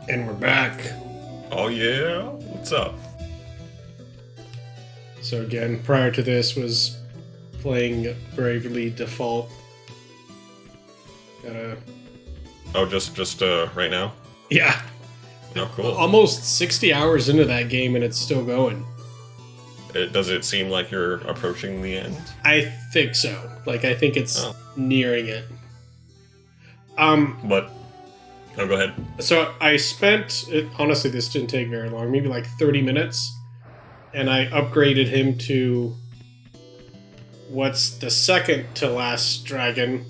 And we're back. Oh yeah? What's up? So again, prior to this was playing Bravely Default. Just right now? Yeah. Oh, cool. Almost 60 hours into that game and it's still going. Does it seem like you're approaching the end? I think so. I think it's nearing it. But... Oh, go ahead. So I spent... Honestly, this didn't take very long. Maybe 30 minutes. And I upgraded him to... What's the second to last dragon?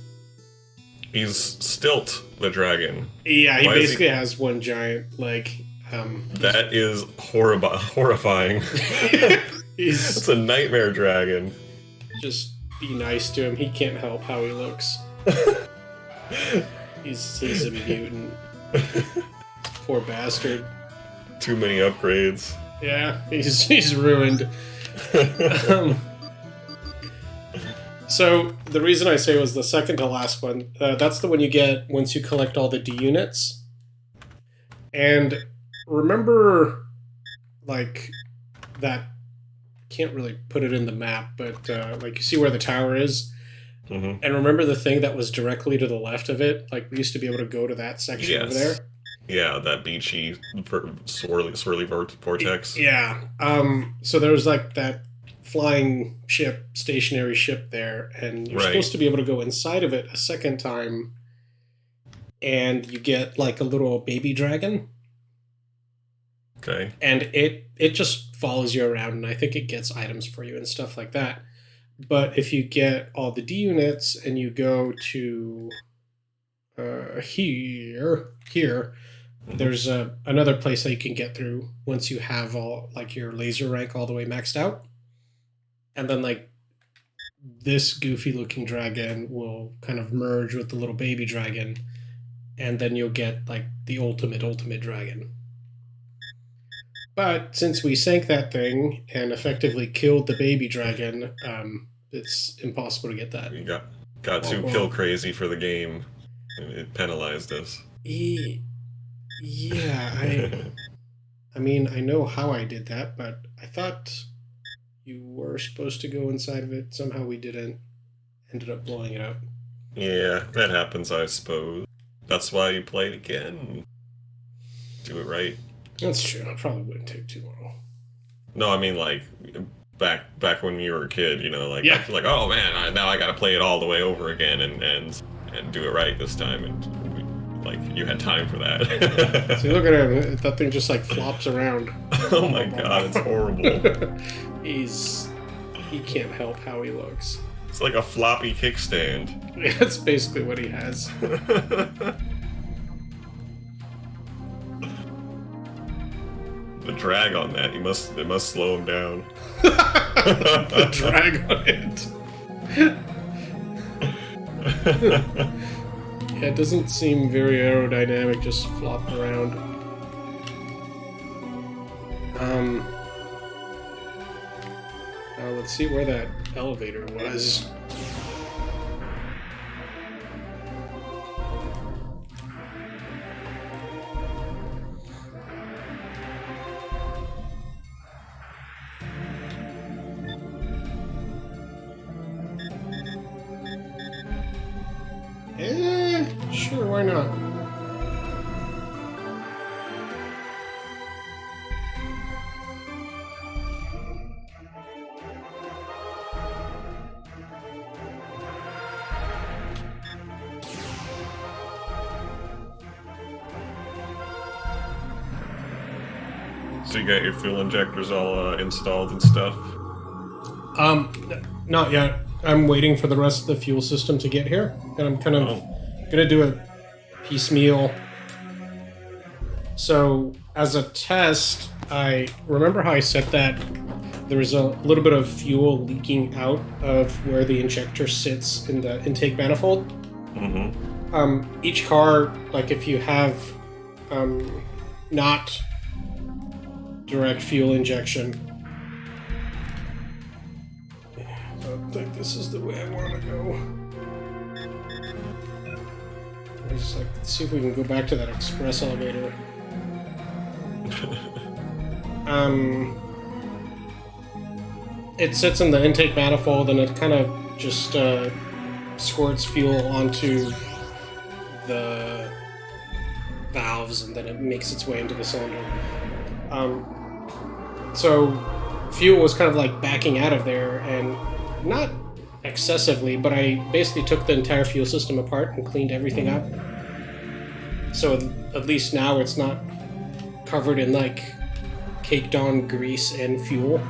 He's Stilt the dragon. Yeah, he basically has one giant leg. That is horrifying. It's a nightmare dragon. Just be nice to him. He can't help how he looks. He's a mutant. Poor bastard. Too many upgrades. Yeah, he's ruined. So the reason I say it was the second to last one, that's the one you get once you collect all the D units. And remember, that, can't really put it in the map, but you see where the tower is? Mm-hmm. And remember the thing that was directly to the left of it? We used to be able to go to that section over there? Yeah, that beachy, swirly vortex. Yeah. So there was that flying ship, stationary ship there, and you're supposed to be able to go inside of it a second time, and you get a little baby dragon. Okay. And it just follows you around, and I think it gets items for you and stuff like that. But if you get all the D units and you go to here, mm-hmm. There's another place that you can get through once you have all your laser rank all the way maxed out. And then this goofy looking dragon will kind of merge with the little baby dragon, and then you'll get the ultimate dragon. But since we sank that thing and effectively killed the baby dragon, it's impossible to get that. We got too kill crazy for the game, and it penalized us. Yeah, I mean, I know how I did that, but I thought you were supposed to go inside of it. Somehow we didn't. Ended up blowing it up. Yeah, that happens, I suppose. That's why you play it again. Do it right. That's true. It probably wouldn't take too long. No, I mean, back when you were a kid, yeah. Oh man, now I gotta play it all the way over again and do it right this time, and you had time for that. See, look at him. That thing just flops around. Oh my god, it's horrible. He can't help how he looks. It's like a floppy kickstand. Yeah, that's basically what he has. The drag on that, it must slow him down. The drag on it. Yeah, it doesn't seem very aerodynamic, just flopping around. Let's see where that elevator was. Sure, why not? So you got your fuel injectors all installed and stuff? Not yet. I'm waiting for the rest of the fuel system to get here, and I'm kind of gonna do it piecemeal. So, as a test, I remember how I said that there was a little bit of fuel leaking out of where the injector sits in the intake manifold. Mm-hmm. Each car, if you have not direct fuel injection, I don't think this is the way I want to go. Let's see if we can go back to that express elevator. It sits in the intake manifold and it kind of just squirts fuel onto the valves and then it makes its way into the cylinder. So fuel was kind of like backing out of there, and not excessively, but I basically took the entire fuel system apart and cleaned everything up. So at least now it's not covered in like caked on grease and fuel.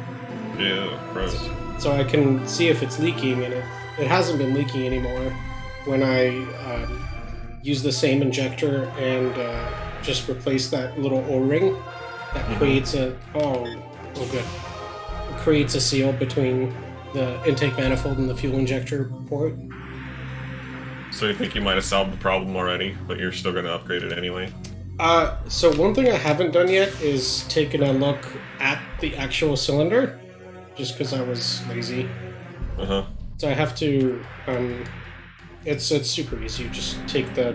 Yeah, gross. So I can see if it's leaking, and it hasn't been leaking anymore. When I use the same injector and just replace that little O-ring, that creates a it creates a seal between the intake manifold and the fuel injector port. So you think you might have solved the problem already, but you're still going to upgrade it anyway? So one thing I haven't done yet is taken a look at the actual cylinder, just because I was lazy. So I have to. It's super easy. You just take the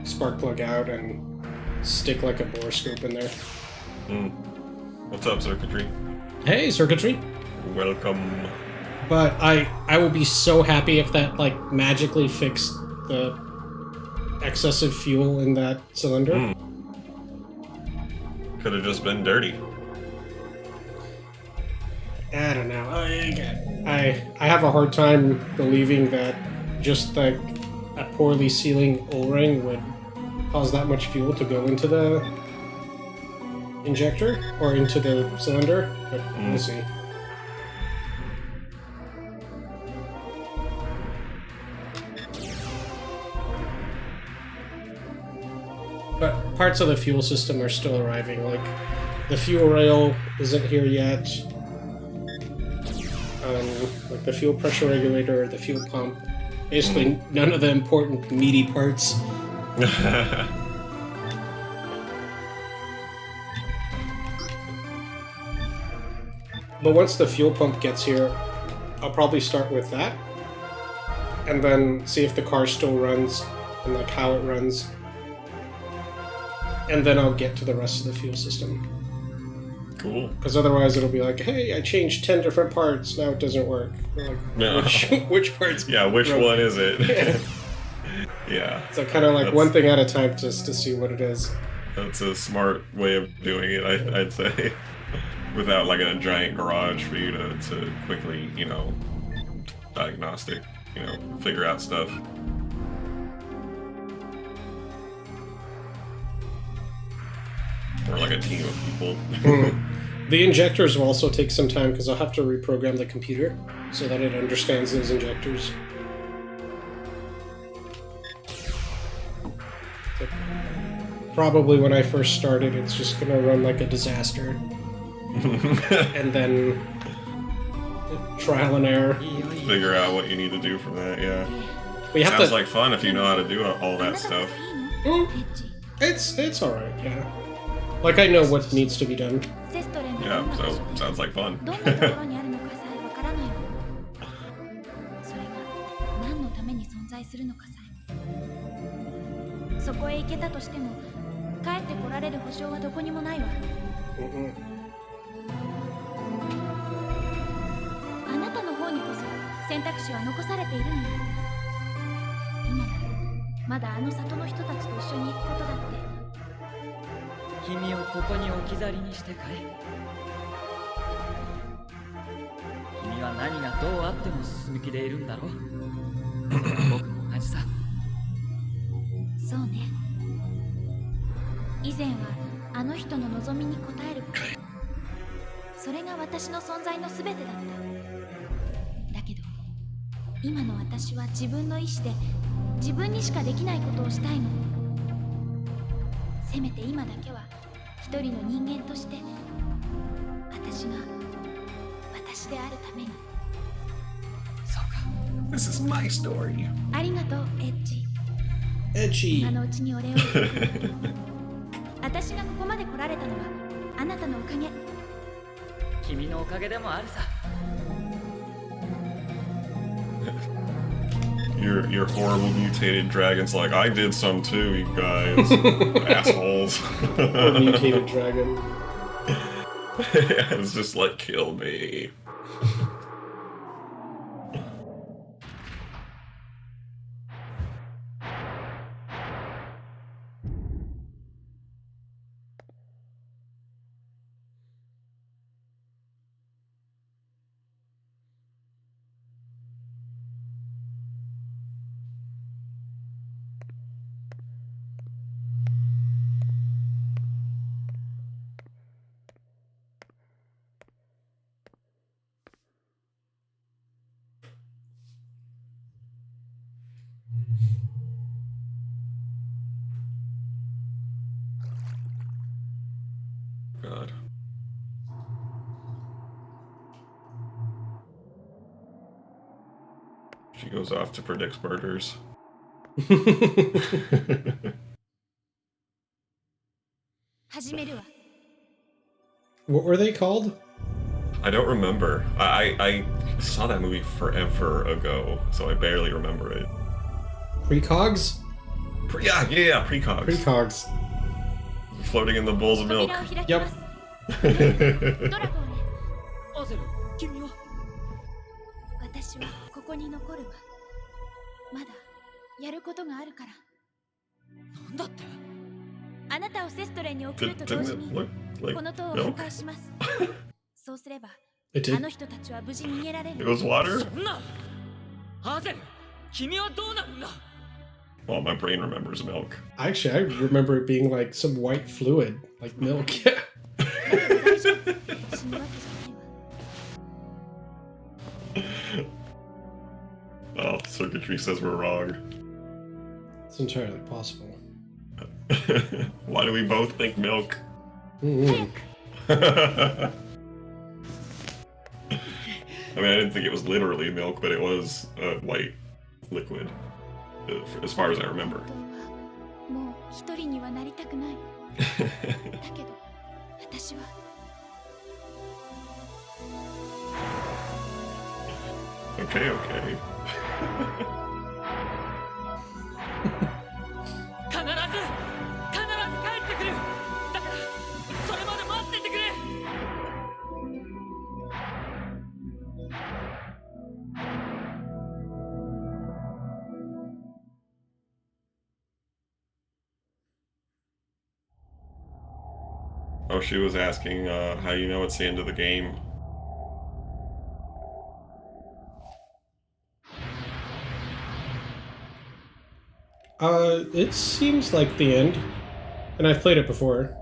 spark plug out and stick like a borescope in there. What's up, circuitry? Hey, circuitry. Welcome. But I will be so happy if that like magically fixed the excessive fuel in that cylinder. Could have just been dirty. I don't know. I have a hard time believing that just like a poorly sealing O-ring would cause that much fuel to go into the injector or into the cylinder, but we'll see. But parts of the fuel system are still arriving. Like the fuel rail isn't here yet. Like the fuel pressure regulator, the fuel pump. Basically, none of the important meaty parts. But once the fuel pump gets here, I'll probably start with that. And then see if the car still runs and like how it runs. And then I'll get to the rest of the fuel system. Cool. Because otherwise it'll be like, hey, I changed 10 different parts, now it doesn't work. Like, No. which parts? Yeah, which broke? one is it? Yeah. So kind of like one thing at a time just to see what it is. That's a smart way of doing it, I'd say. Without like a giant garage for you to quickly, diagnostic, figure out stuff. Or like a team of people. The injectors will also take some time because I'll have to reprogram the computer so that it understands those injectors. So probably when I first started, it's just going to run like a disaster. And then trial and error. Figure out what you need to do from that, yeah. We have Sounds like fun if you know how to do all that stuff. It's alright, yeah. Like I know what needs to be done. Yeah, so sounds like fun. This is my story. Edgy. 私がここまで来られたのはあなたのおかげ。君のおかげでもあるさ。your horrible mutated dragon's like, I did some too, you guys. Assholes. Or mutated dragon. It's just like, kill me. God. She goes off to predict murders. What were they called? I don't remember. I saw that movie forever ago, so I barely remember it. Precogs? Yeah, precogs. Precogs. Floating in the bowls of milk. Yep. アゼル、君は私はここに残るわ。まだやることがあるから。なんだって？あなたをセストレンに送ると同時にこの塔を破壊します。そうすればあの人たちは無事逃げられる。It was water? そんな。アゼル、君はどうなるんだ？ Well, my brain remembers milk. Actually, I remember it being like some white fluid, like milk. Oh, circuitry says we're wrong. It's entirely possible. Why do we both think milk? Mm-hmm. I mean, I didn't think it was literally milk, but it was a white liquid, as far as I remember. もう一人にはなりたくない。だけど私は。Okay, okay. 必ず帰ってくる。だからそれまで待っててくれ。Oh, she was asking how you know it's the end of the game. It seems like the end, and I've played it before.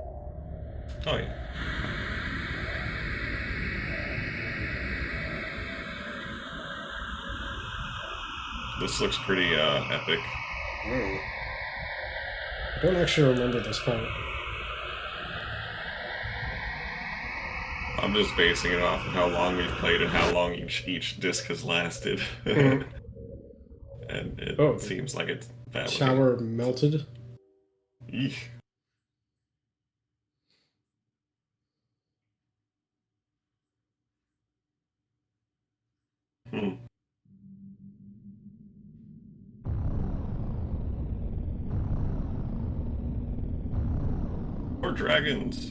Oh yeah. This looks pretty epic. I don't actually remember this part. I'm just basing it off of how long we've played and how long each disc has lasted. Mm-hmm. And it seems like it's that shower melted. Eesh. Or dragons.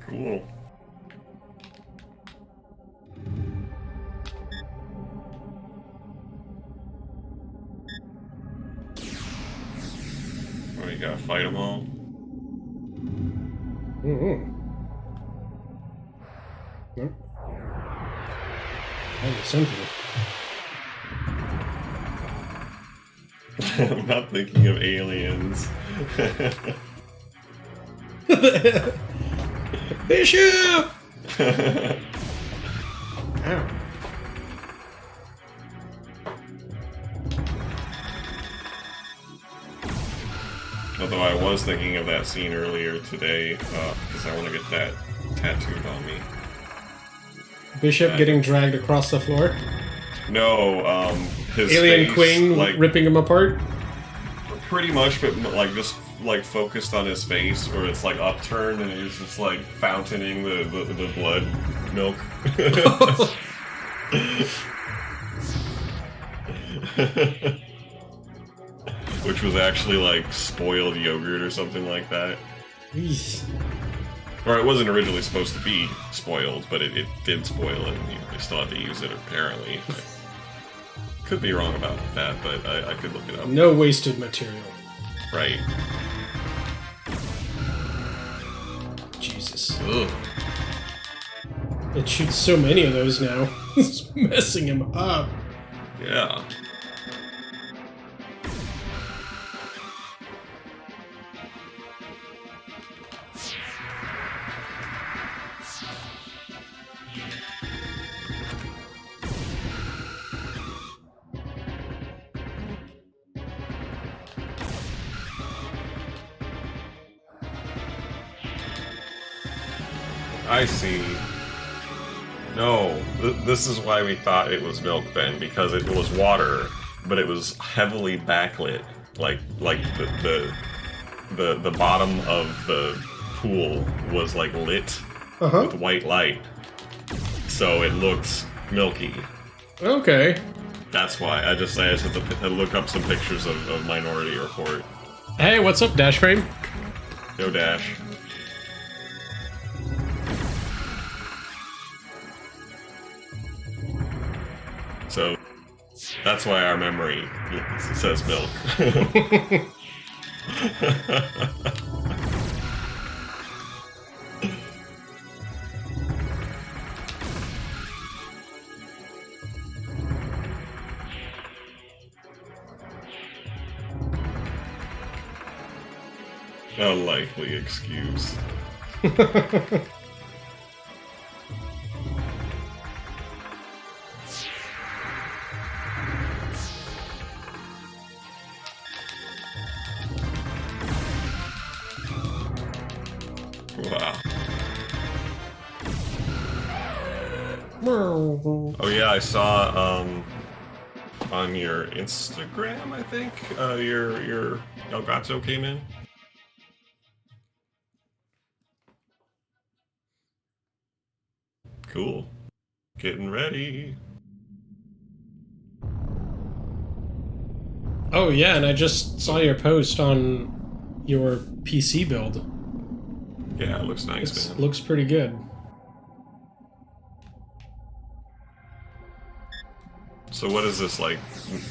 Cool. Oh, you gotta fight them all? Mm-hmm. Nope. That was something. I'm not thinking of aliens. Bishop! Ow. Although I was thinking of that scene earlier today, because I want to get that tattooed on me. Bishop getting dragged across the floor? No, his Alien face, Queen like, ripping him apart? pretty much, but like just like focused on his face, where it's like upturned and he's just like fountaining the blood milk. Which was actually like spoiled yogurt or something like that. Eesh. Or it wasn't originally supposed to be spoiled, but it did spoil it, and they still had to use it apparently. I could be wrong about that, but I could look it up. No wasted material. Right. Jesus. Ugh. It shoots so many of those now. It's messing him up. Yeah. I see. No, this is why we thought it was milk then, because it was water, but it was heavily backlit, like the bottom of the pool was like lit with white light, so it looked milky. Okay. That's why I just had to look up some pictures of Minority Report. Hey, what's up, Dash Frame? Yo, Dash. So that's why our memory says milk. A likely excuse. Wow. Oh yeah, I saw on your Instagram, I think, your Elgato came in. Cool. Getting ready. Oh yeah, and I just saw your post on your PC build. Yeah, it looks nice, It man. looks pretty good. So what is this, like,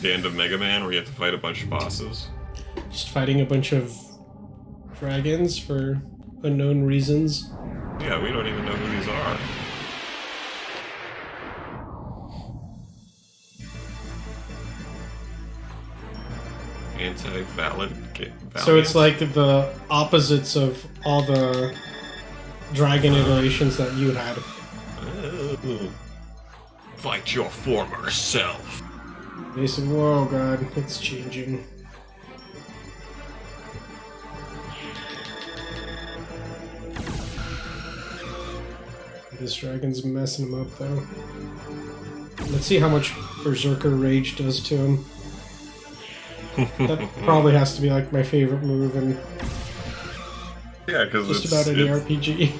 the end of Mega Man, where you have to fight a bunch of bosses? Just fighting a bunch of dragons for unknown reasons. Yeah, we don't even know who these are. Anti-valid. So it's like the opposites of all the dragon iterations that you had. Oh. Fight your former self. They said, whoa, God, it's changing. This dragon's messing him up, though. Let's see how much Berserker Rage does to him. That probably has to be like my favorite move in Yeah, because just about any RPG.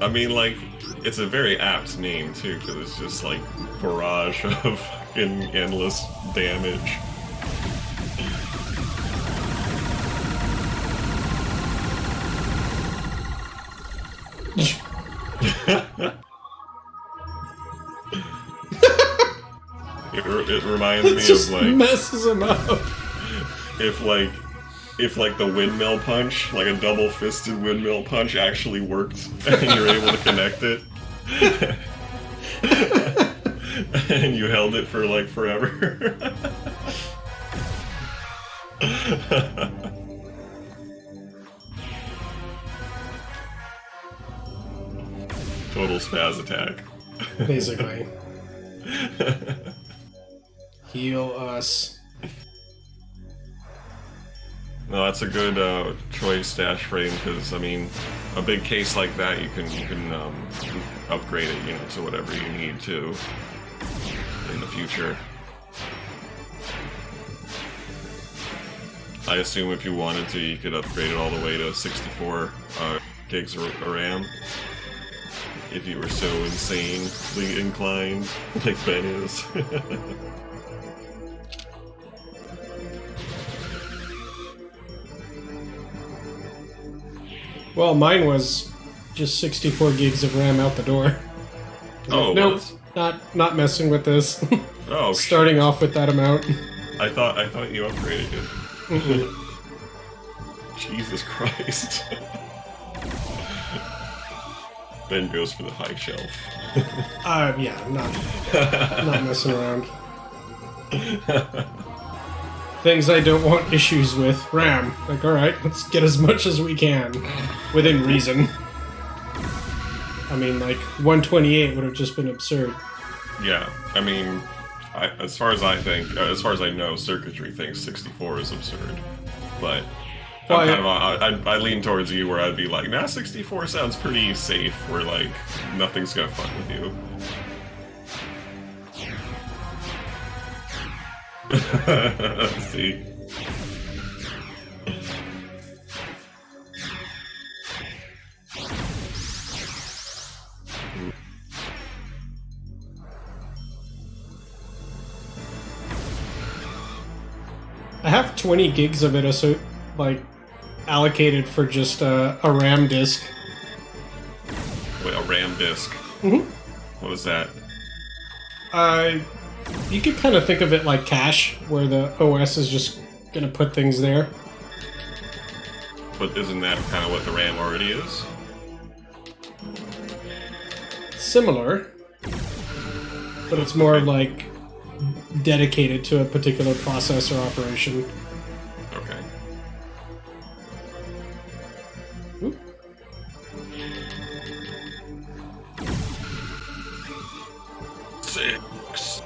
I mean, like, it's a very apt name too, because it's just like barrage of fucking endless damage. It reminds It me just of like messes him up. if like the windmill punch, like a double-fisted windmill punch, actually worked, and you're able to connect it, and you held it for like forever. Total spaz attack. Basically. Heal us. No, that's a good choice, Dash Frame, because I mean, a big case like that, you can upgrade it, to whatever you need to in the future. I assume if you wanted to, you could upgrade it all the way to 64 gigs of RAM. If you were so insanely inclined, like Ben is. Well, mine was just 64 gigs of RAM out the door. Oh, it nope, was? not messing with this. Oh, Starting off with that amount. I thought you upgraded it. Mm-mm. Jesus Christ. Ben goes for the high shelf. Yeah, not messing around. Things I don't want issues with. RAM. Like, alright, let's get as much as we can. Within reason. I mean, like, 128 would have just been absurd. Yeah, I mean, as far as I know, circuitry thinks 64 is absurd. But I lean towards you where I'd be like, nah, 64 sounds pretty safe, where, like, nothing's gonna fuck with you. See? I have 20 gigs of it, so like allocated for just a RAM disk. Wait, a RAM disk? Mm-hmm. What is that? You could kind of think of it like cache, where the OS is just gonna put things there. But isn't that kind of what the RAM already is? Similar, but it's more like dedicated to a particular process or operation. Okay. Oop. Six.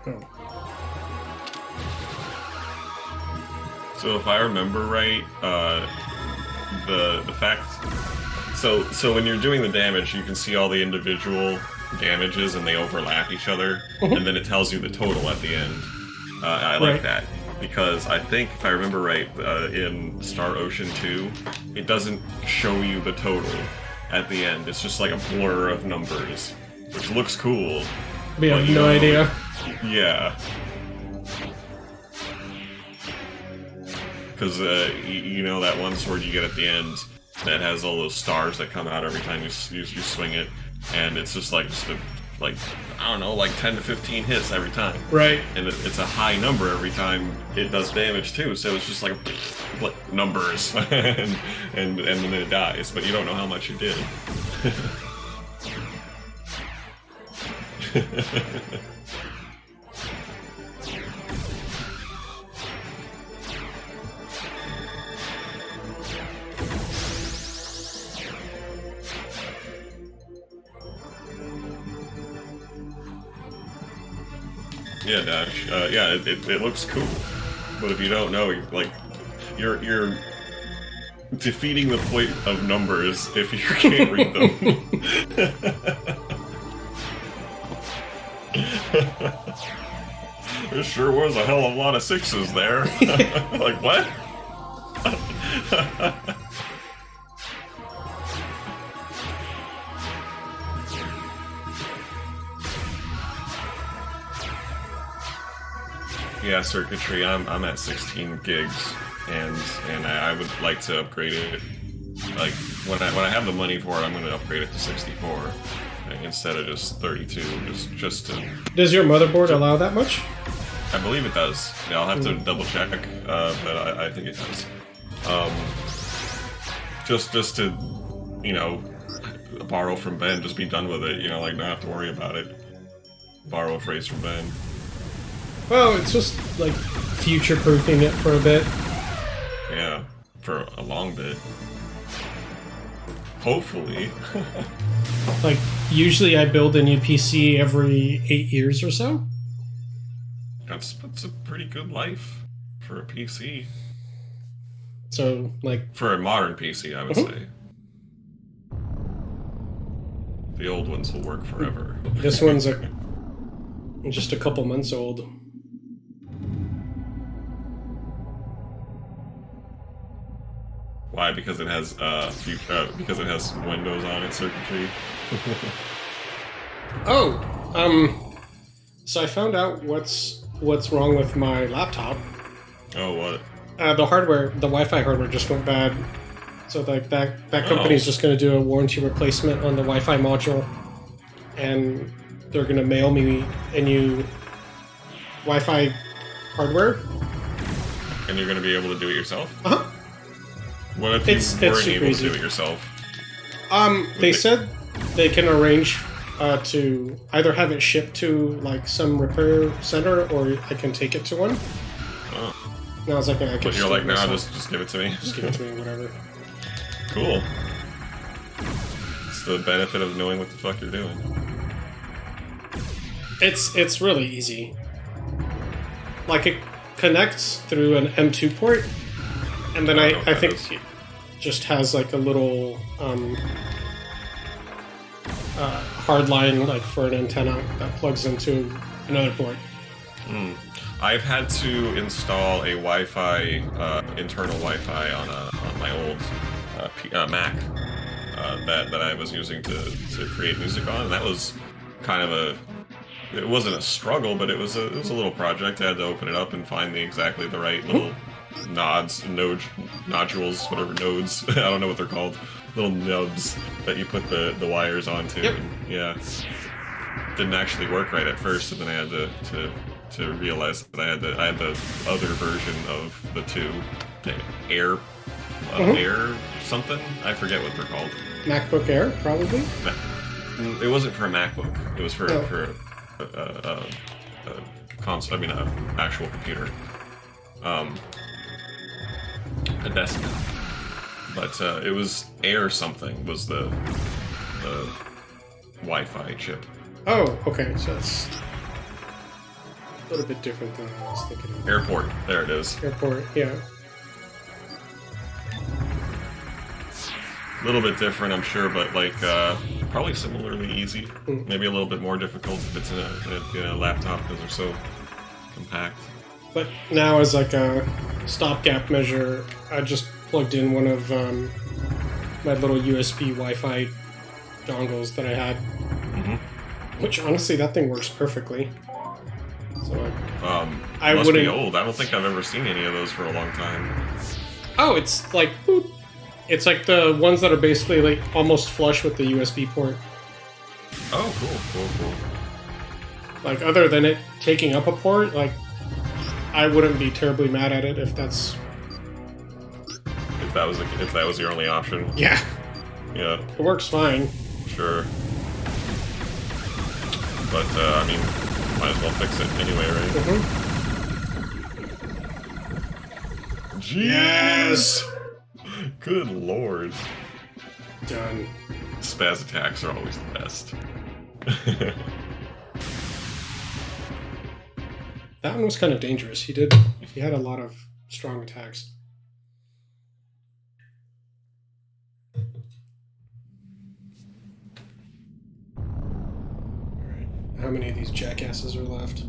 Oh. So if I remember right, the fact, so when you're doing the damage, you can see all the individual damages and they overlap each other, and then it tells you the total at the end. I like Right. that because I think if I remember right, in Star Ocean 2, it doesn't show you the total at the end. It's just like a blur of numbers, which looks cool. We have but you no don't idea. Yeah. Because you know that one sword you get at the end that has all those stars that come out every time you swing it, and it's just like I don't know, like 10 to 15 hits every time. Right. And it's a high number every time it does damage too. So it's just like numbers, and then it dies, but you don't know how much you did. Yeah, Dash. Yeah, it looks cool, but if you don't know, like, you're defeating the point of numbers if you can't read them. There sure was a hell of a lot of sixes there. Like, what? Yeah, circuitry. I'm at 16 gigs, and I would like to upgrade it. Like when I have the money for it, I'm going to upgrade it to 64 instead of just 32. Just to. Does your motherboard allow that much? I believe it does. Yeah, I'll have to double check, but I think it does. Just to, you know, borrow from Ben. Just be done with it. You know, like not have to worry about it. Borrow a phrase from Ben. Well, it's just like future-proofing it for a bit. Yeah, for a long bit. Hopefully. Like, usually I build a new PC every 8 years or so. That's a pretty good life for a PC. So, like... For a modern PC, I would say. The old ones will work forever. This one's just a couple months old. Why? Because it has because it has Windows on it, circuitry. So I found out what's wrong with my laptop. Oh, what? The hardware, the Wi-Fi hardware just went bad. So like that company's just going to do a warranty replacement on the Wi-Fi module, and they're going to mail me a new Wi-Fi hardware. And you're going to be able to do it yourself? Uh-huh. What if you weren't able to do it yourself? They said they can arrange to either have it shipped to like some repair center, or I can take it to one. Oh. And I was like, I can. But you're like, nah, just give it to me. Just give it to me, whatever. Cool. It's the benefit of knowing what the fuck you're doing. It's really easy. Like it connects through an M2 port, and then I think it just has like a little hard line like for an antenna that plugs into another port. I've had to install a Wi-Fi, internal Wi-Fi on my old Mac that I was using to create music on, and that was kind of it wasn't a struggle, but it was a little project. I had to open it up and find exactly the right little nodules, whatever nodes, I don't know what they're called, little nubs that you put the wires onto. Yep. And, yeah, didn't actually work right at first, and then I had to realize that I had the other version of the two, the Air something. I forget what they're called. MacBook Air, probably. It wasn't for a MacBook. It was for a console. I mean, an actual computer. A desktop. But it was Air something was the Wi-Fi chip. Oh, okay. So it's a little bit different than I was thinking of. Airport. There it is. Airport, yeah. A little bit different, I'm sure, but like probably similarly easy. Maybe a little bit more difficult if it's in a laptop because they're so compact. But now, as like a stopgap measure, I just plugged in one of my little USB Wi-Fi dongles that I had. Which honestly, that thing works perfectly. So I must be old. I don't think I've ever seen any of those for a long time. Oh, it's like boop. It's like the ones that are basically like almost flush with the USB port. Oh, cool. Like other than it taking up a port, like I wouldn't be terribly mad at it if that's if that was your only option. Yeah. Yeah. It works fine. Sure. But I mean, might as well fix it anyway, right? Jeez. Yes. Good lord. Done. Spaz attacks are always the best. That one was kind of dangerous. He had a lot of strong attacks. Alright. How many of these jackasses are left?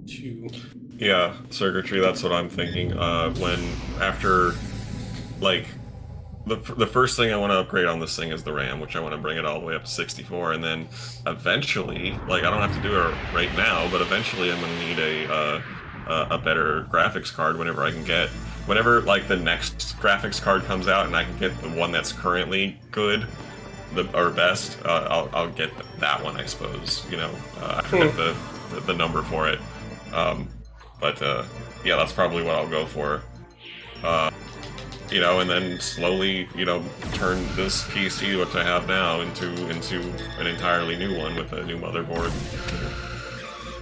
2. Yeah, circuitry, that's what I'm thinking. After, like, the first thing I want to upgrade on this thing is the RAM, which I want to bring it all the way up to 64, and then eventually, like, I don't have to do it right now, but eventually I'm going to need a better graphics card whenever, like, the next graphics card comes out and I can get the one that's currently good, or best, I'll get that one, I suppose, you know. I forget the number for it. But yeah, that's probably what I'll go for. You know, and then slowly, you know, turn this PC, which I have now, into an entirely new one with a new motherboard,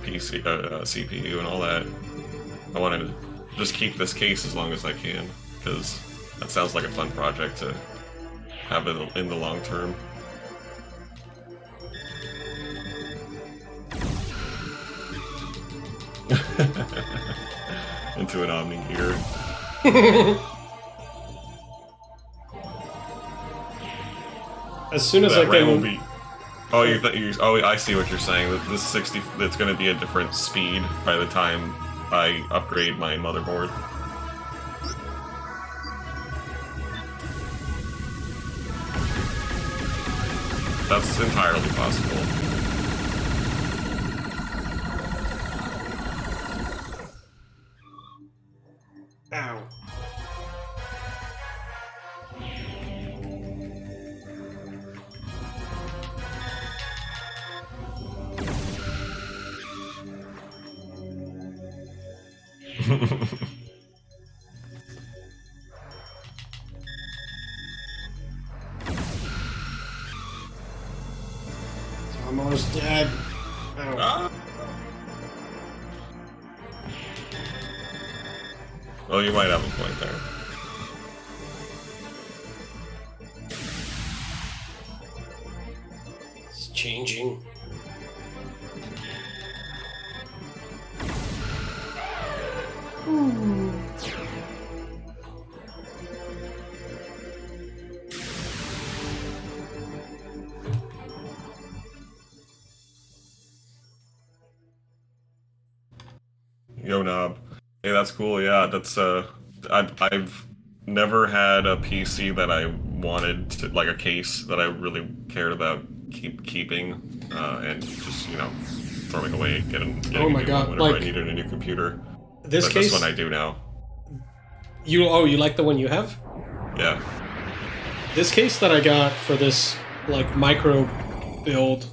PC, CPU, and all that. I want to just keep this case as long as I can, because that sounds like a fun project to have it in the long term. Into an Omni gear. As soon as I RAM will can... be. Oh, I see what you're saying. This 60, it's going to be a different speed by the time I upgrade my motherboard. That's entirely possible. Ow. It's almost dead. Ow. Ah. Well, you might have a point there. It's changing. Yo, Knob. Hey, that's cool. Yeah, that's I've never had a PC that I wanted to, like a case that I really cared about keeping, and just throwing away, getting Oh my a new God, one whenever like, I needed a new computer. This But case... this one I do now. You like the one you have? Yeah. This case that I got for this, like, micro build,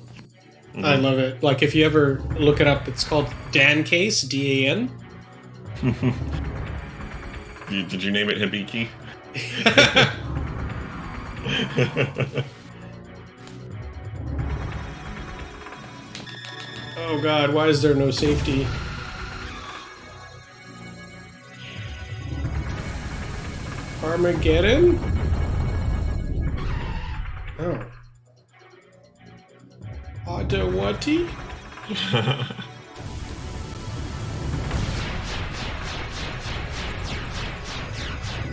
I love it. Like, if you ever look it up, it's called Dan Case, D-A-N. Did you name it Hibiki? Oh God, why is there no safety? Armageddon? Oh. Adawati?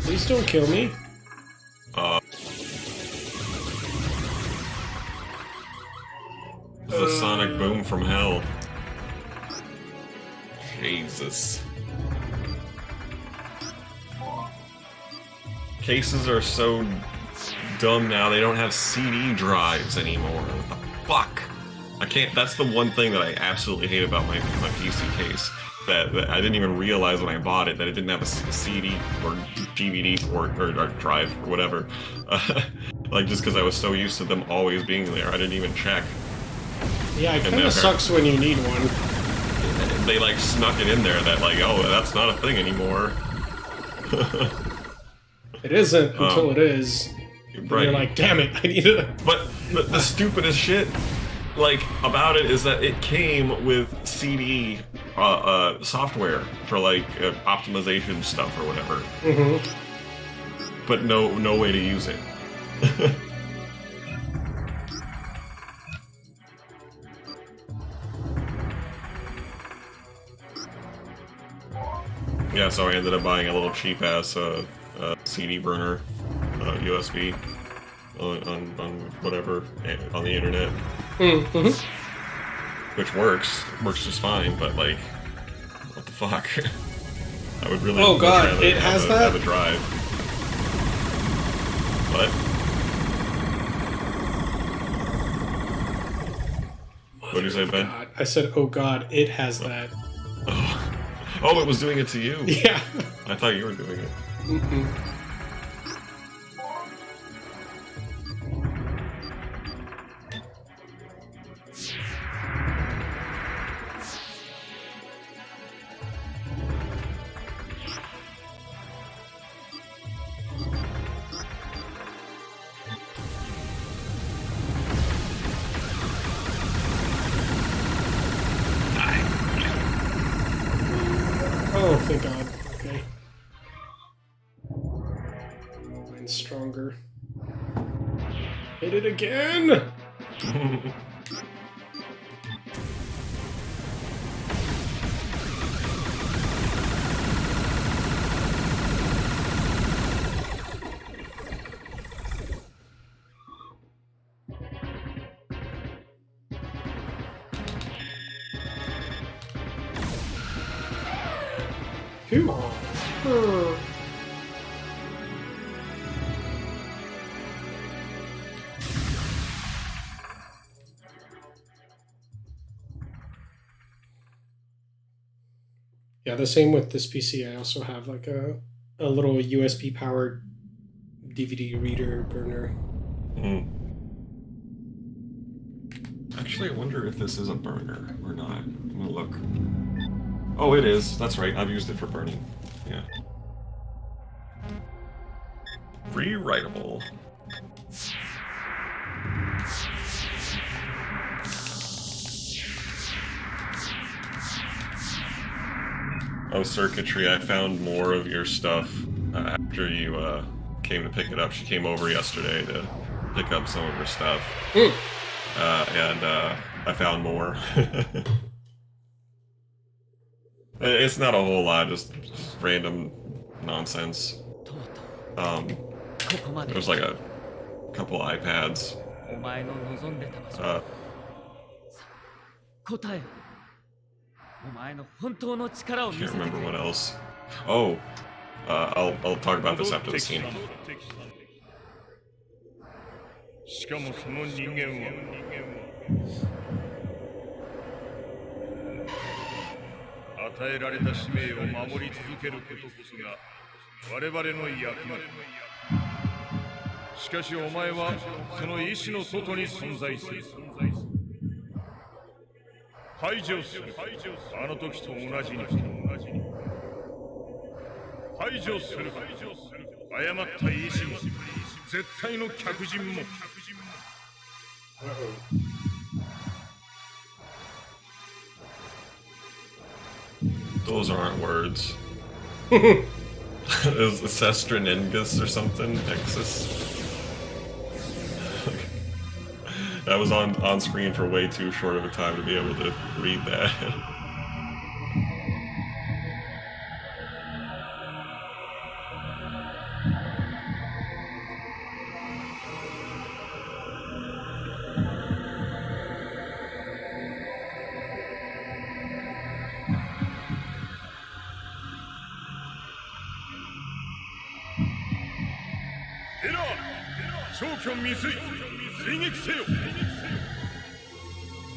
Please don't kill me. The sonic boom from hell. Jesus. Cases are so dumb now, they don't have CD drives anymore. What the fuck? I can't. That's the one thing that I absolutely hate about my PC case. That I didn't even realize when I bought it that it didn't have a CD or DVD port or drive or whatever. Like, just because I was so used to them always being there, I didn't even check. Yeah, it kind of sucks when you need one. They like snuck it in there that like, oh, that's not a thing anymore. It isn't until it is. Right. You're like, damn it, I need it. But the stupidest shit, like, about it is that it came with CD software for like optimization stuff or whatever. But no way to use it. Yeah, so I ended up buying a little cheap ass CD burner, USB, on whatever, on the internet. Which works just fine, but like, what the fuck? I would really Oh God, rather it has that? have a drive. What? What did you say, Ben? God. I said, oh God, it has that. Oh, it was doing it to you. Yeah. I thought you were doing it. Oh, thank God. Okay. Mine's stronger. Hit it again! 2. Yeah, the same with this PC. I also have like a little USB powered DVD reader burner. Actually, I wonder if this is a burner or not. I'm gonna look. Oh, it is. That's right. I've used it for burning. Yeah. Rewritable. Oh, circuitry. I found more of your stuff after you came to pick it up. She came over yesterday to pick up some of her stuff. And I found more. It's not a whole lot, just random nonsense. There's like a couple iPads. Can't remember what else. Oh, I'll talk about this after the scene. しかもその人間は与えられた使命を守り続けることこそが我々の役目。しかしお前はその意志の外に存在する。排除する。あの時と同じに。排除する。誤った意志も絶対の客人も。Those aren't words. Is it Sestraningus or something? Nexus? That was on screen for way too short of a time to be able to read that.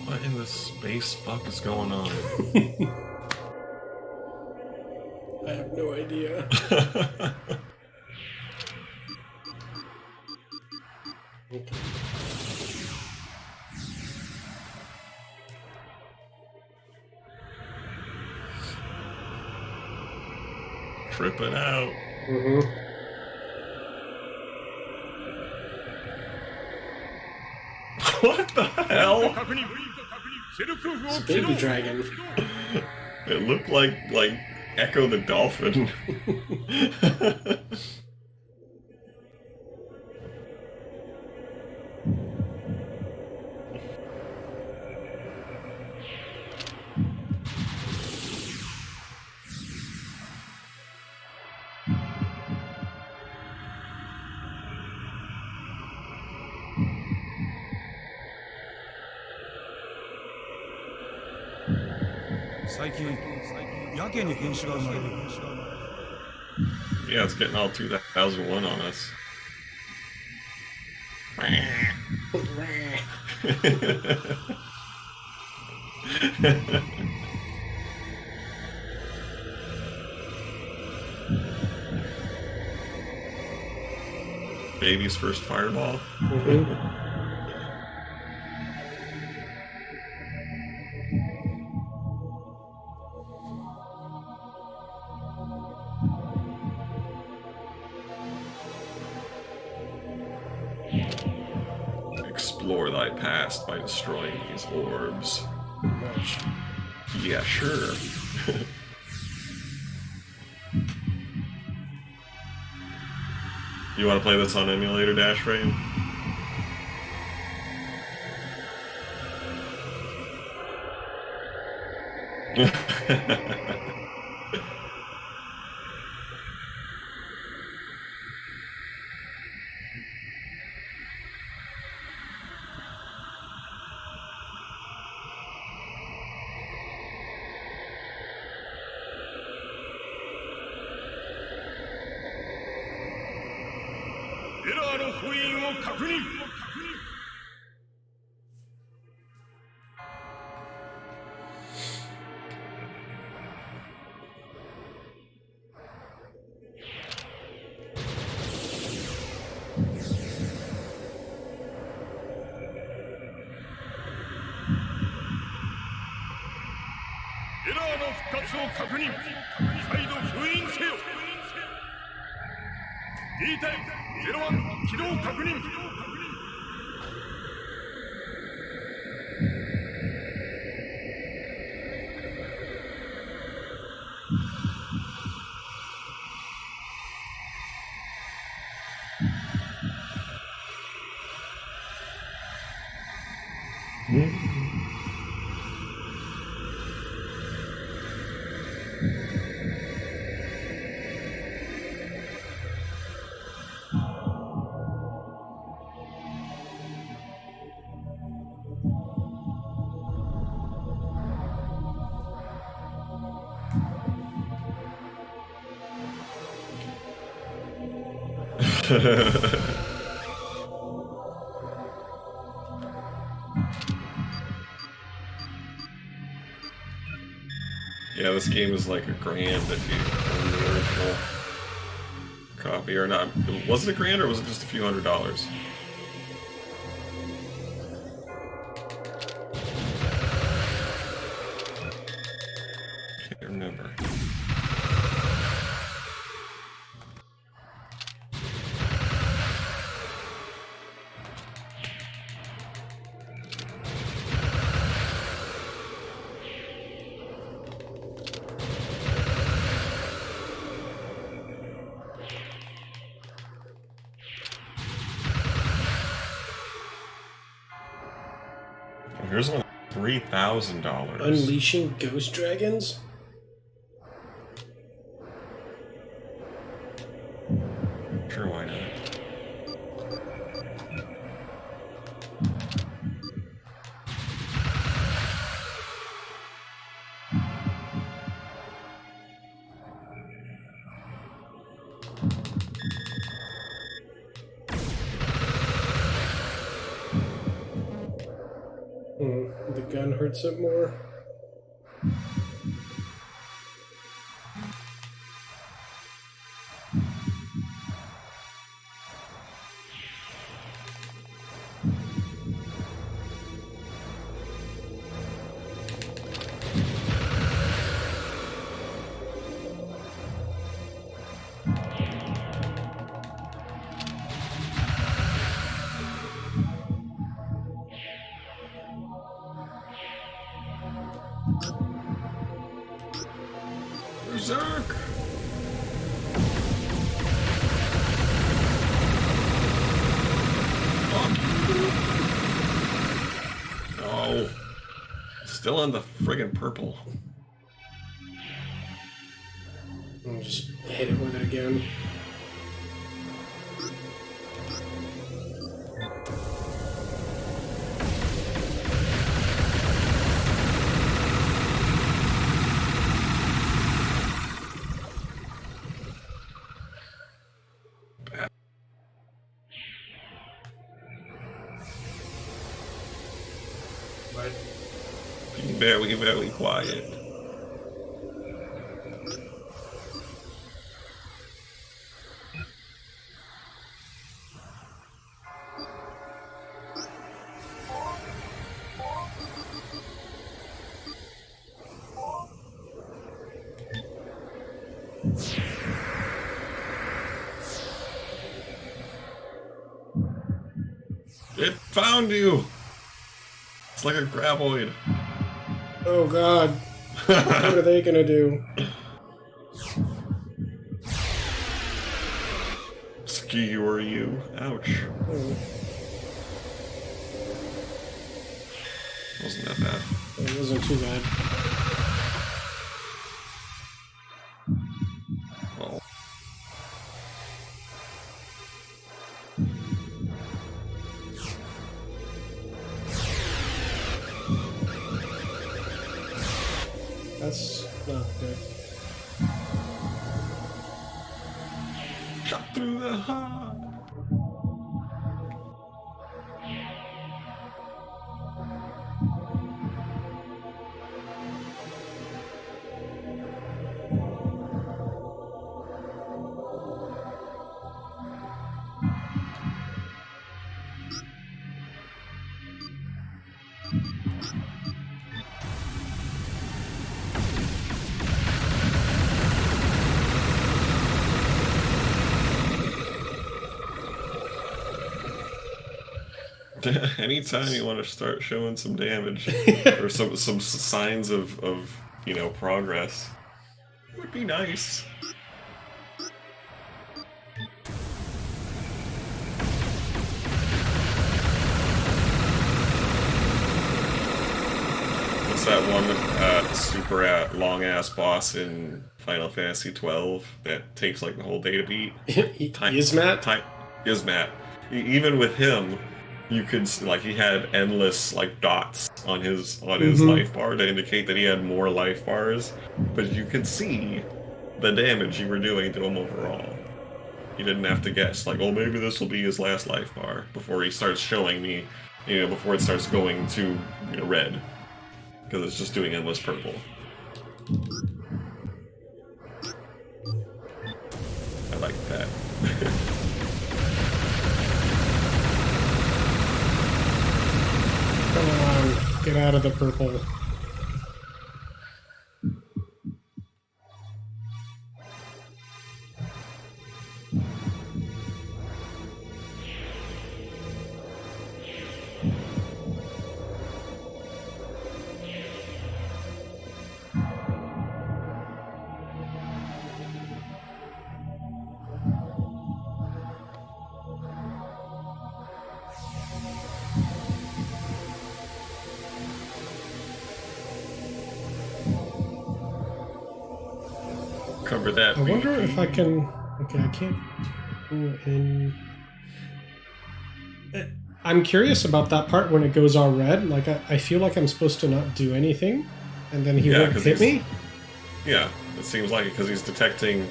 What in the space fuck is going on? I have no idea. Tripping out. What the hell? It's a baby dragon. It looked like Echo the Dolphin. Yeah, it's getting all 2001 on us. Baby's first fireball. Explore thy past by destroying these orbs. Yeah, sure. You want to play this on emulator, Dash Frame? エラーの封印を確認。エラーの復活を確認。再度封印せよ。D タイ01起動確認。Yeah, this game is like $1,000 if you own the original copy or not. Was it $1,000 or was it just a few $100s? Can't remember. Here's only $3,000. Unleashing ghost dragons? Sure, why not? The gun hurts it more. Berserk! Oh. Still on the friggin' purple. I'll just hit it with it again. But Be very, very quiet. It found you! It's like a graboid. oh god, what are they gonna do? Skewer you. Ouch. Oh, Wasn't that bad. it wasn't too bad. Well. That's not good. Shot through the heart. Anytime you want to start showing some damage or some signs of progress, would be nice. What's that one super long ass boss in Final Fantasy 12 that takes like the whole day to beat? Yzmat? Yzmat. Even with him, you could like he had endless like dots on his life bar to indicate that he had more life bars, but you could see the damage you were doing to him overall. You didn't have to guess like, oh, maybe this will be his last life bar before he starts showing me, before it starts going to red, because it's just doing endless purple. I like that. Come on, get out of the purple. Cover that. I wonder if I can. Okay, I can't go in. I'm curious about that part when it goes all red. Like, I feel like I'm supposed to not do anything, and then he won't hit me. Yeah, it seems like it because he's detecting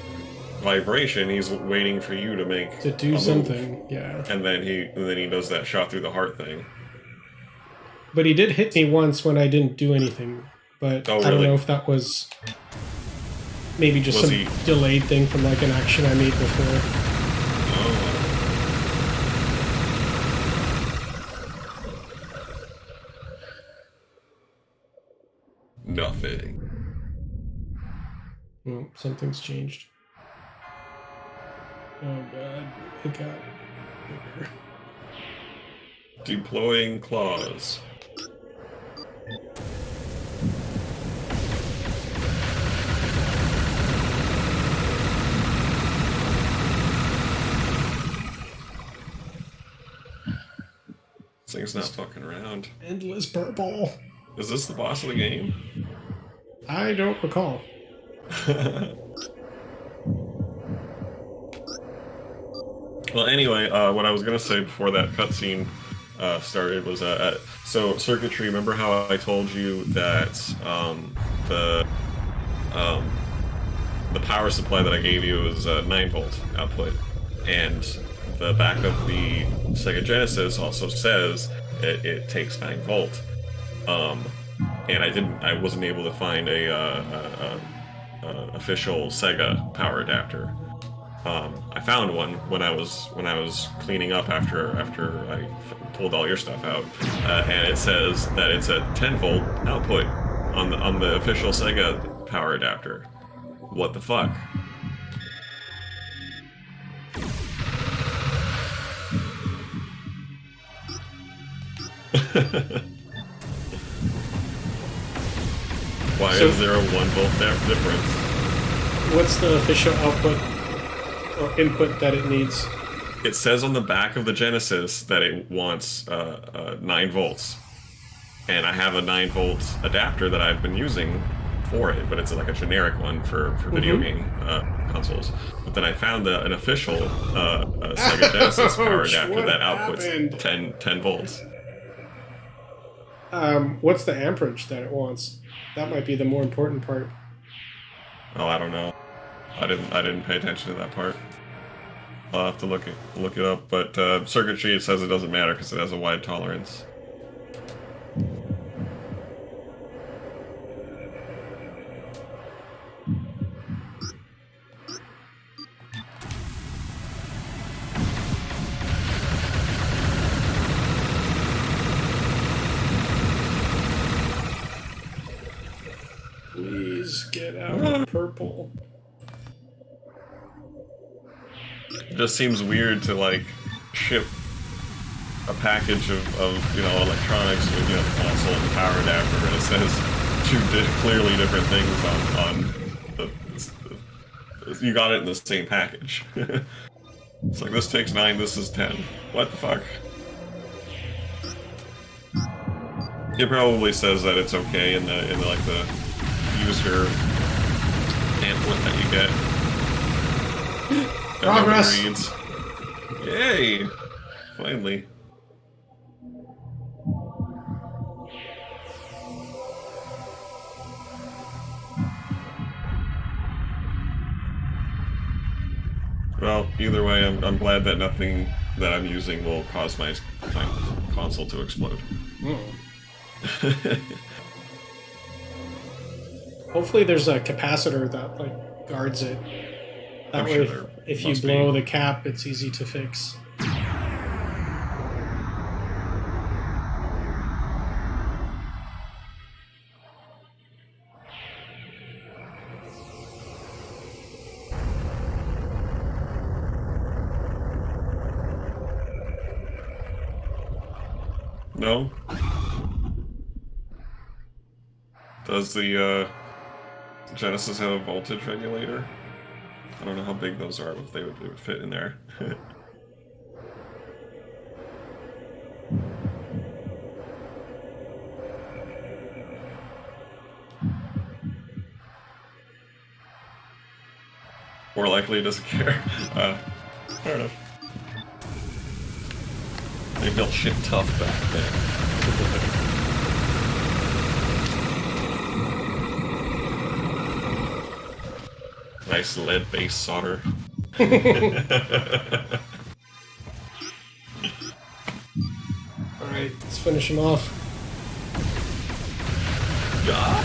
vibration. He's waiting for you to do something. Yeah. And then he does that shot through the heart thing. But he did hit me once when I didn't do anything. But I don't know if that was maybe just some delayed thing from like an action I made before. Oh. Nothing. Oh, something's changed. Oh god, it got bigger. Deploying claws. This thing's not fucking around. Endless purple. Is this the boss of the game? I don't recall. Well, anyway, what I was gonna say before that cutscene started was so circuitry. Remember how I told you that the power supply that I gave you was 9-volt output, and the back of the Sega Genesis also says it takes 9-volt. And I wasn't able to find a official Sega power adapter. I found one when I was cleaning up after I pulled all your stuff out, and it says that it's a 10-volt output on the official Sega power adapter. What the fuck? Why is there a 1-volt difference? What's the official output or input that it needs? It says on the back of the Genesis that it wants 9 volts. And I have a 9-volt adapter that I've been using for it, but it's like a generic one for video game consoles. But then I found an official Sega Genesis power adapter that outputs 10 volts. What's the amperage that it wants? That might be the more important part. Oh, I don't know. I didn't pay attention to that part. I'll have to look it up. But circuitry, it says it doesn't matter because it has a wide tolerance. Please get out of purple. It just seems weird to like ship a package of electronics with the console and the power adapter, and it says two clearly different things on you got it in the same package. It's like, this takes 9, this is 10. What the fuck? It probably says that it's okay in the user pamphlet that you get. Progress. Reads. Yay! Finally. Well, either way, I'm glad that nothing that I'm using will cause my console to explode. Hopefully there's a capacitor that guards it. That way, sure if you blow the cap, it's easy to fix. No? Does the Genesis have a voltage regulator? I don't know how big those are, if they would fit in there. More likely it doesn't care. Fair enough. They built shit tough back then. Nice lead-based solder. Alright, let's finish him off. Yeah.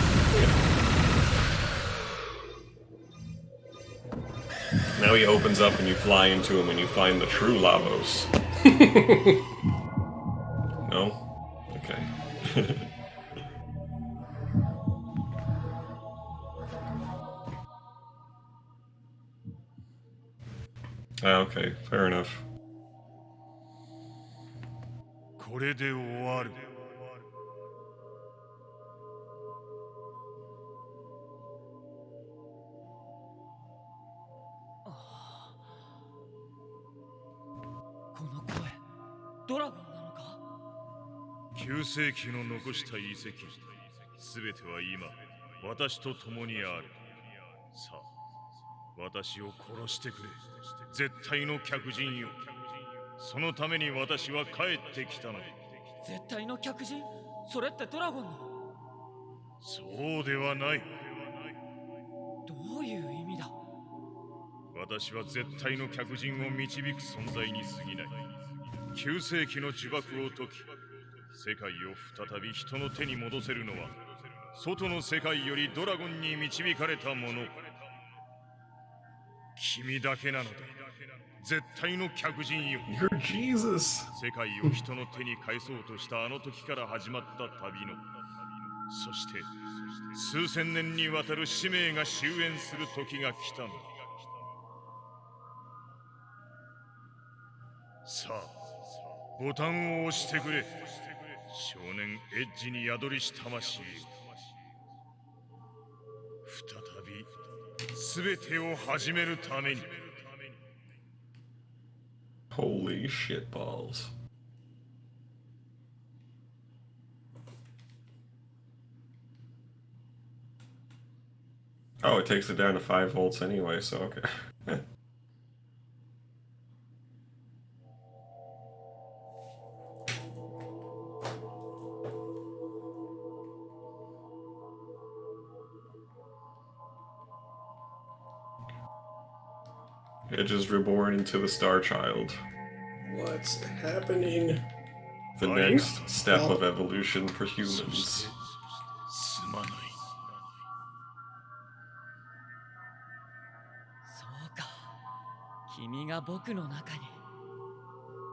Now he opens up and you fly into him and you find the true Lavos. No? Okay. Okay, fair enough. これで終わる。この声、ドラゴンなのか9世紀の残した遺跡、すべては今、私と共にある。さあ、私を殺してくれ。絶対の客人よ。そのために私は帰ってきたのだ。絶対の客人？それってドラゴンの？そうではない。どういう意味だ？私は絶対の客人を導く存在に過ぎない。9世紀の呪縛を解き、世界を再び人の手に戻せるのは、外の世界よりドラゴンに導かれた者。君だけなのだ。絶対の客人よ。You're Jesus. 世界を人の手に返そうとしたあの時から始まった旅の、そして数千年にわたる使命が終焉する時が来たのだ。さあ、ボタンを押してくれ。少年エッジに宿りし魂。再び全てを始めるために。Holy shit balls. Oh, it takes it down to 5 volts anyway, so okay. Edge is reborn into the Star Child. What's happening? The next step of evolution for humans. すまない。そうか。君が僕の中に。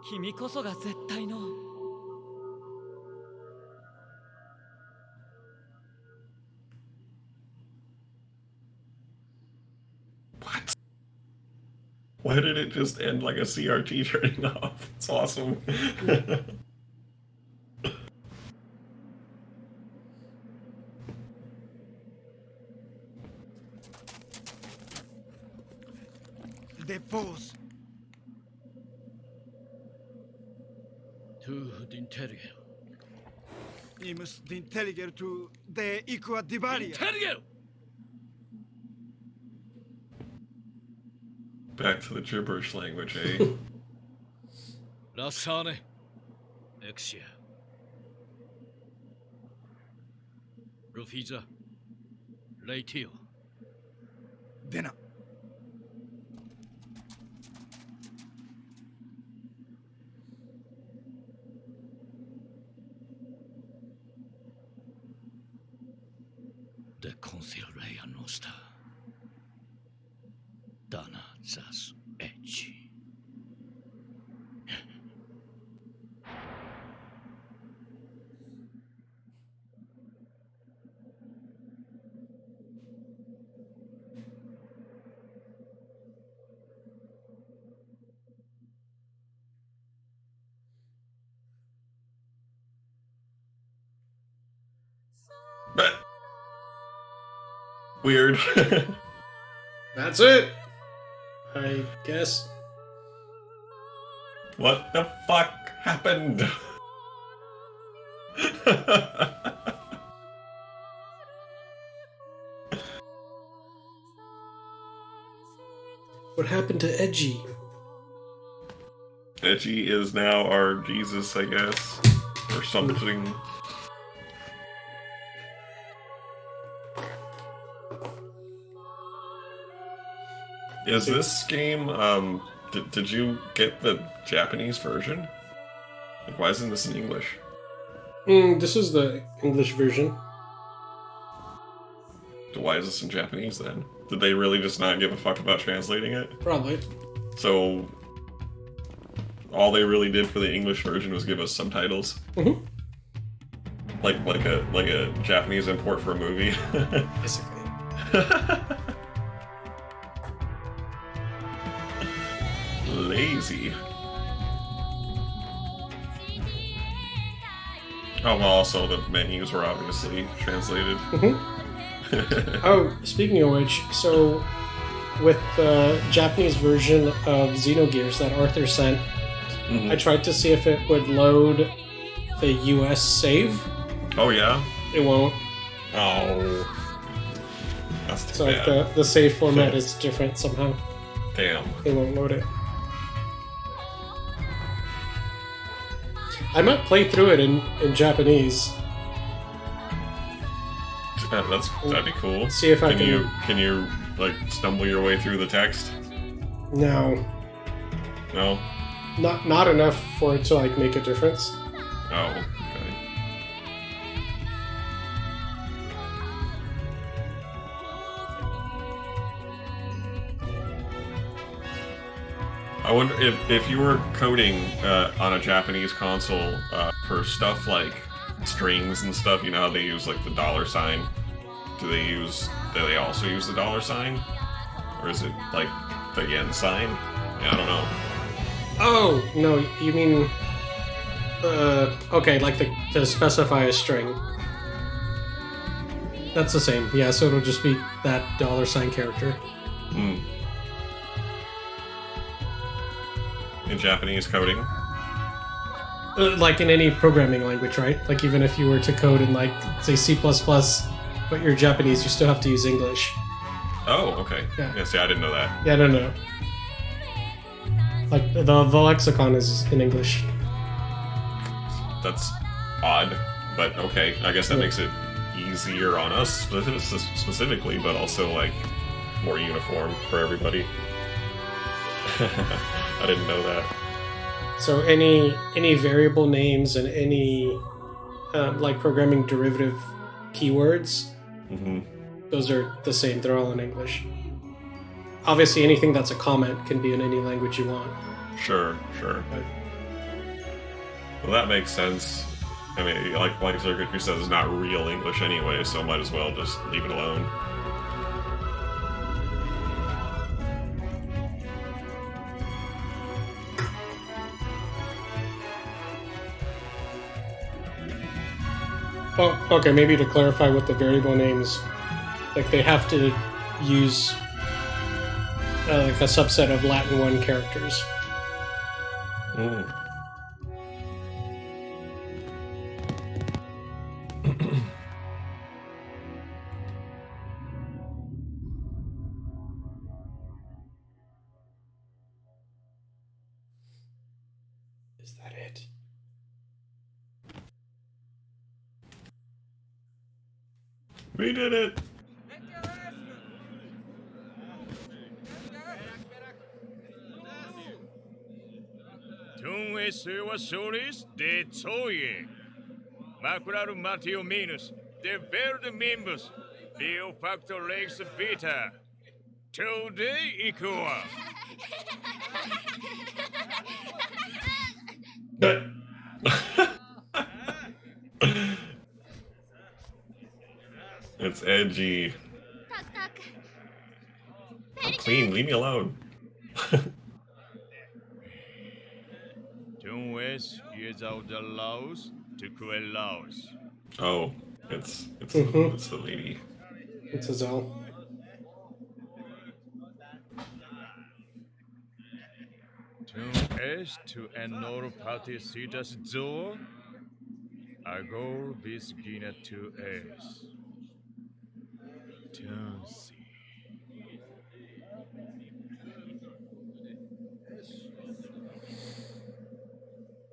君こそが絶対の。Why did it just end like a CRT turning off? It's awesome. Depose. Tu d'intelligere. Imus d'intelliger tu de equa divaria. Intelligere! Back to the gibberish language, eh? Lasane. Exia. Rufiza. Leitio. Dena. De consiglea nostra. Dana zas ecci. But weird. That's it. I guess. What the fuck happened? What happened to Edgy? Edgy is now our Jesus, I guess, or something. Is this game, did you get the Japanese version? Like, why isn't this in English? This is the English version. Why is this in Japanese then? Did they really just not give a fuck about translating it? Probably. So, all they really did for the English version was give us subtitles? Mm-hmm. Like a Japanese import for a movie? Basically. Lazy. Oh, well, also the menus were obviously translated. Oh, speaking of which, so with the Japanese version of Xenogears that Arthur sent, I tried to see if it would load the US save. Oh, yeah? It won't. Oh. That's too So bad. like the save format is different somehow. Damn. It won't load it. I might play through it in Japanese. That'd be cool. See if I Can you like stumble your way through the text? No. No? Not enough for it to like make a difference. Oh, okay. I wonder if you were coding on a Japanese console for stuff like strings and stuff, you know how they use like the $sign? Do they also use the $sign? Or is it like the yen sign? Yeah, I don't know. Oh, no, you mean... okay, like to specify a string. That's the same. Yeah, so it'll just be that $sign character. In Japanese coding? Like in any programming language, right? Like even if you were to code in like, say C++, but you're Japanese, you still have to use English. Oh, okay. Yeah. See, I didn't know that. Yeah, no. Like the lexicon is in English. That's odd, but okay. I guess that makes it easier on us specifically, but also like more uniform for everybody. I didn't know that. So any variable names and any like programming derivative keywords, those are the same. They're all in English. Obviously, anything that's a comment can be in any language you want. Sure. Right. Well, that makes sense. I mean, like Circuitry says, it's not real English anyway, so might as well just leave it alone. Well, okay, maybe to clarify with the variable names, like they have to use like a subset of Latin 1 characters. Mm. Is that it? We did it! Tunwe Sewa Solis de Toye. Macularum Mateo Minus. De Verde Mimbus. Leo Factor Lex Vita. Today Ikua. It's edgy. タクタク I'm clean, leave me alone. Tunwes is out the Laos to Quell Laos. Oh, it's Mhm. it's the lady. It's a Zell. Tunwes to Enor Particitas Zor. Agor Bisgina to S. Tunsi.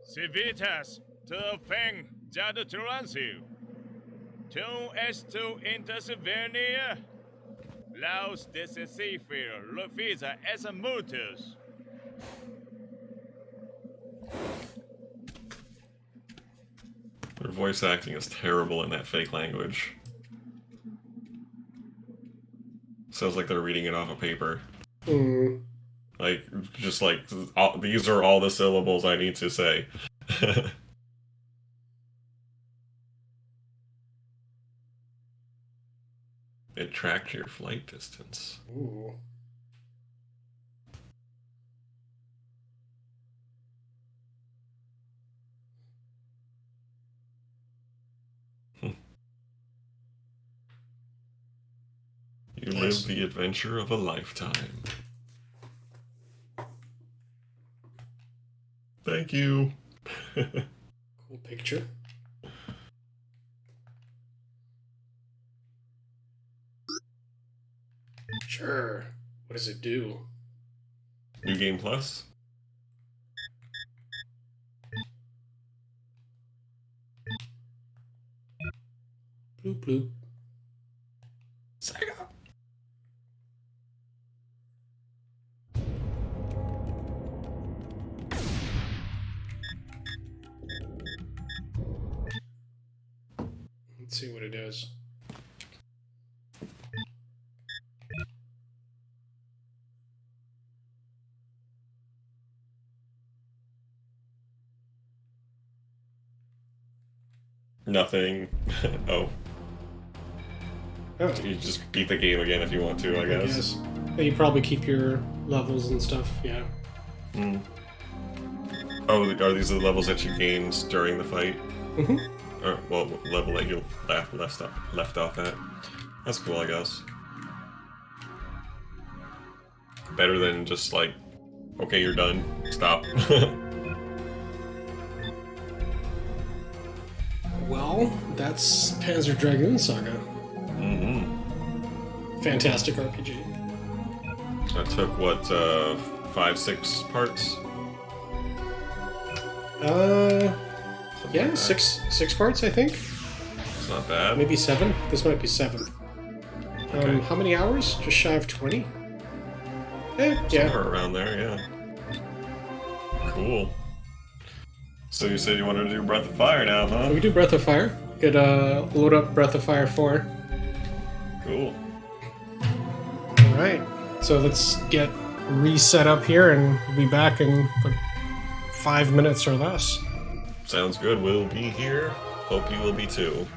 Civitas to Feng Jada Turansu. Tun estu intersevernia. Laos desesifir Lufisa esamutus. Their voice acting is terrible in that fake language. Sounds like they're reading it off a paper. Mm. Like, just like, these are all the syllables I need to say. It tracked your flight distance. Ooh. You Nice. lived the adventure of a lifetime. Thank you. Cool picture. Sure. What does it do? New Game Plus? Bloop bloop. Sega! Let's see what it does. Nothing. Oh. Oh, You just beat the game again if you want to, I guess. Yeah, you probably keep your levels and stuff, yeah. Mm. Oh, are these the levels that you gained during the fight? Mm-hmm. Or, well, level that you left off at. That's cool, I guess. Better than just like, okay, you're done. Stop. Well, that's Panzer Dragoon Saga. Mm-hmm. Fantastic RPG. That took, what, 5-6 parts? Yeah, six parts, I think. It's not bad. Maybe 7. This might be 7. Okay. How many hours? Just shy of 20? Yeah. Somewhere around there, yeah. Cool. So you said you wanted to do Breath of Fire now, huh? We can do Breath of Fire. Could load up Breath of Fire 4. Cool. Alright. So let's get reset up here and we'll be back in like 5 minutes or less. Sounds good. We'll be here. Hope you will be too.